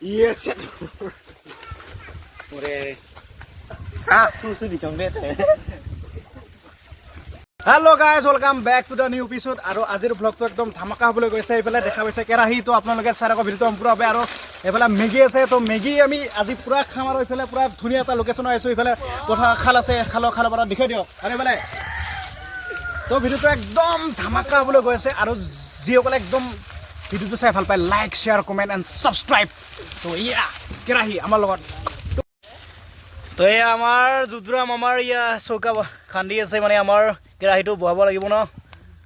Yes. Hello guys, welcome back to the new episode. Aro azir vlog to ekdom dhamaka hobole goise. Ephale dekha paise kerahi to apnaloke sara ko video pura hobe aro ephale Maggi ase to Maggi ami aji pura kham aro ephale pura dhunia ta location aisu ephale kotha khal ase khalo bara dekhai dio aro ephale to video to ekdom dhamaka hobole goise aro jiokole ekdom video to sai bhal pai like share comment and subscribe. To yeah kerahi amar logot তো এই আমাৰ জুদ্ৰাম আমাৰ ইয়া চৌকা খান্দি আছে মানে আমাৰ কেৰাহীটো বহাব লাগিব ন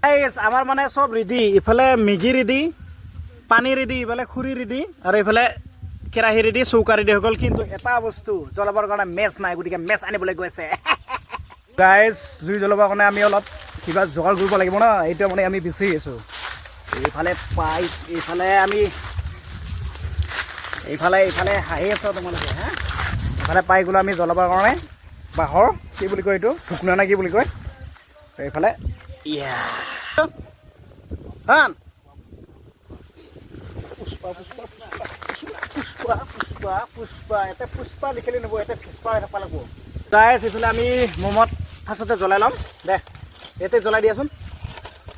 গাইস আমাৰ মানে সব ৰেডি ইফালে মেগি ৰেডি পানী ৰেডি ইফালে খুৰি ৰেডি আৰু ইফালে কেৰাহী ৰেডি চৌকা ৰেডি হৈ গ'ল কিন্তু এটা বস্তু জ্বলাবৰ কাৰণে মেচ নাই গতিকে মেচ আনিবলৈ গৈছে গাইস জুই জ্বলাবৰ কাৰণে আমি অলপ কিবা জোগাৰ কৰিব লাগিব ন এইটো মানে আমি বিচাৰি আছো ইফালে পাইপ ইফালে আমি ইফালে হাঁহি আছো তোমালোকে হা মানে পাইগুলো আমি জ্বলাবৰ কাৰণে বাহৰ কি বুলি কয় এইটো ঢুকনা না কি বুলি কয় এইফালে ইয়া হান পুষ্পা এটা পুষ্পা লিখলি নব এটা পুষ্পা এটা পালাব গাইস এইফালে আমি মমত ফাৰ্ষ্টতে জ্বলাই লম দে এতে জ্বলাই দিয়াচোন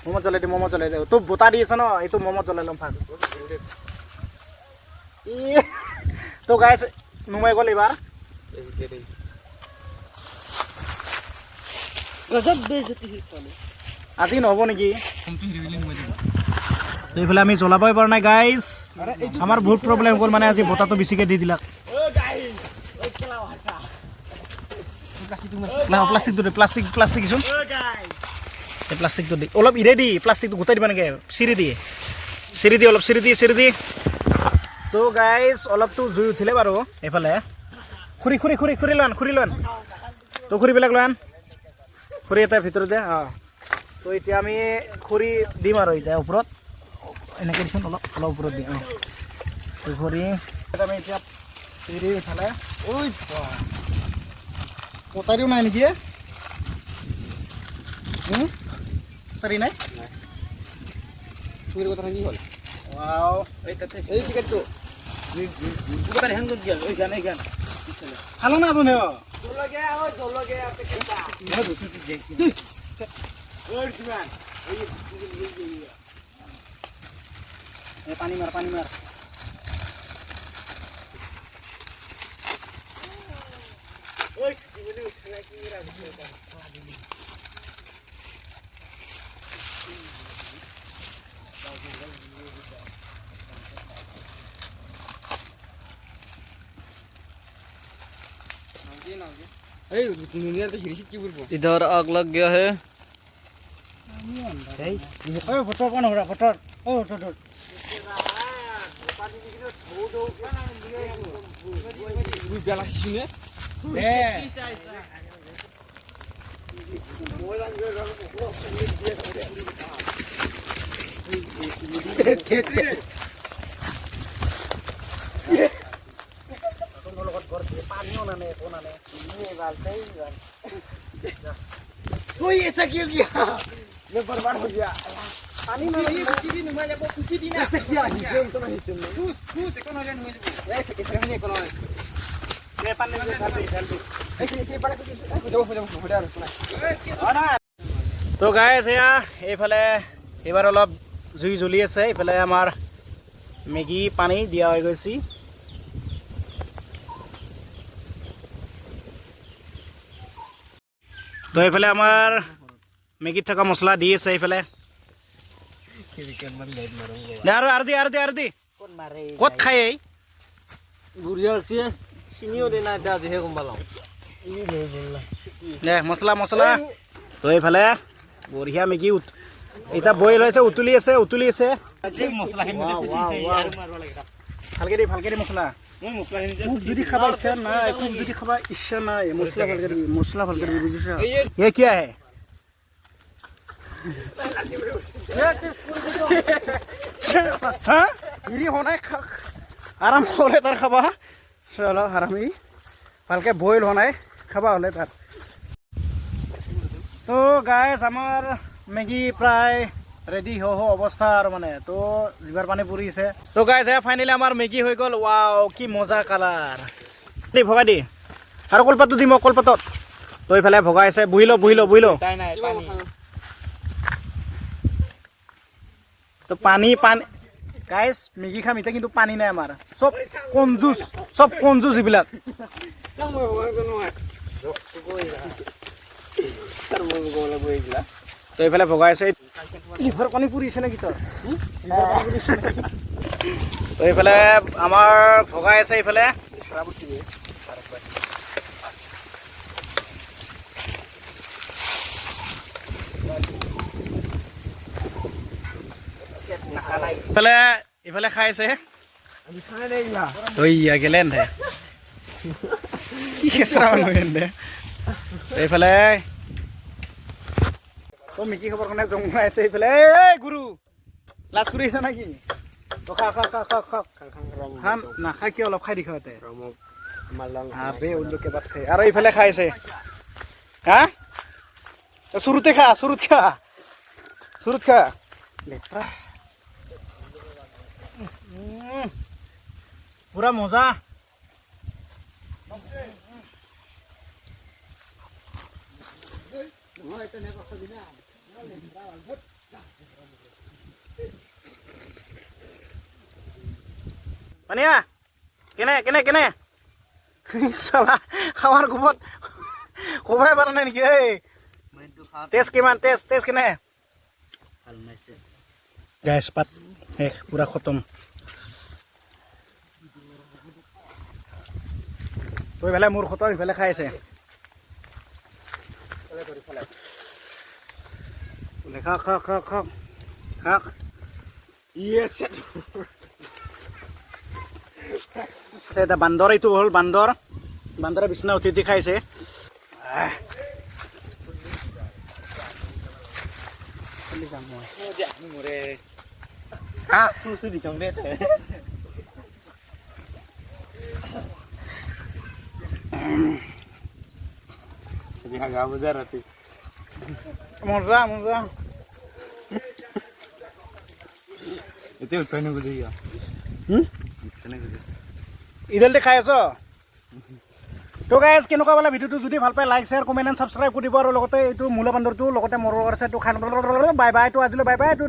মমত জ্বলাই দি তো বতা দি আছে ন এইটো মমত জ্বলাই লম ফাৰ্ষ্ট তো গাইস নুমাই গ'ল এবাৰ আজি নহব নেকি তো এইফালে আমি জ্বলাবই পৰা নাই গাইজ আমাৰ বহুত প্ৰব্লেম হ'ল মানে আজি বতাহটো বেছিকৈ দি দিলাক প্লাষ্টিকচোন এই প্লাষ্টিকটো দি অলপ ইৰে দি প্লাষ্টিকটো গোটাই দিবা নেকি চিৰি দি অলপ চিৰি দি তো গাইজ অলপতো জুই উঠিলে বাৰু এইফালে খুৰি লোৱান তো খুৰিবিলাক লোৱান খুৰি এটা ভিতৰত দে তো এতিয়া আমি খুৰি দিম আৰু এতিয়া ওপৰত এনেকৈ দিছোন অলপ ওপৰত দিম তো খুৰি আমি এতিয়া চিৰি ইফালে ঐ কটাৰীও নাই নেকি কটাৰী নাই চুৰিৰ কথা কি হ'ল এই তাতে এই টিকেটটো কটাৰী হেং কৰি দিয়া এই গান Halo na bune o. Jolo ge ape kenta. Mo dusu tu jeksi. Oi tuan. Pani mar. Oi, gimana usah kira gitu. इधर आग लग गया है फोटो कौन हो रहा फोटो कोई ऐसा क्यों किया मैं बर्बाद हो गया पानी में कुछ नहीं मैं जब कुछ दिन ऐसे किया गेम तो नहीं सुन तू से कौन लेन हो जाए ऐसे नहीं कौन ये पानी में डाल दे ऐसे बड़ा कुछ जाओ ना तो गाइस या এইফালে এবাৰ অলপ জুই জ্বলি আছে এইফালে আমাৰ মেগি পানী দিয়া হৈ গৈছে তো এইফালে আমাৰ মেগিত থকা মছলা দি আছে এইফালে আৰু দি ক'ত খাই এই गुड़िया से চিনিও দেনা দা দেহে গম পালাম দে মছলা তো এইফালে বঢ়িয়া মেগি এটা বইল হৈছে উতুলি আছে ভালকে দি মছলা খুব যদি খাবা ইচ্ছা নাই মছলা ভালকে দিবি বুজিছা ये क्या है हाँ गिरी होना है আৰাম হ'লে তাৰ খাবা চলো আৰামি ভালকৈ বইল হোৱা নাই খাবা হ'লে তাৰ তো গাইজ আমাৰ মেগী প্ৰায় ৰেডি হওঁ অৱস্থা আৰু মানে তো জিভাৰ পানী পৰিছে তো গাইজ ফাইনেলি আমাৰ মেগী হৈ গ'ল ৱাও কি মজা কালাৰ দেই ভগাই দি আৰু কলপাতটো দিম কলপাতত তো এইফালে ভগাইছে বহি ল তো পানী গাইজ মেগী খাম এতিয়া কিন্তু পানী নাই আমাৰ চব কঞ্জুচ এইবিলাক তো এইফালে ভগাইছে জিভাৰ পানী পৰিছে নেকি তোৰ তো এইফালে আমাৰ ভগাই আছে এইফালে ইফালে খাইছে গেলেন কি খেচৰা মানুহ এইফালে তো মিকি খবৰ কাৰণে জংঘল আছে এইফালে গুৰু লাজ কৰি আহিছা নেকি খাম নাখাই কি অলপ খাই দিখাতে আৰু এইফালে খাইছে হা চুৰুতে খা চুৰুত খা লেট্ৰা পুৰা মজা পানিয়া কেনে চালা খাৱাৰ কোবত কবাই পাৰা নাই নেকি এই টেষ্ট কিমান টেষ্ট কেনে গেছ পাত শেষ পুৰা খতম তো এইফালে মোৰ খতম ইফালে খাই আছে খাক এটা বান্দৰ এইটো হ'ল বান্দৰে বিচনা উঠি খাইছে মজা ইডালতে খাই আছ তো গাইজ কেনেকুৱা পালে ভিডিঅ'টো যদি ভাল পায় like share comment and subscribe কৰিব আৰু লগতে এইটো মূলা বান্দৰটো লগতে মৰৰ আছে তো খাই বাই বাই তো আজিলৈ বাই বাই তো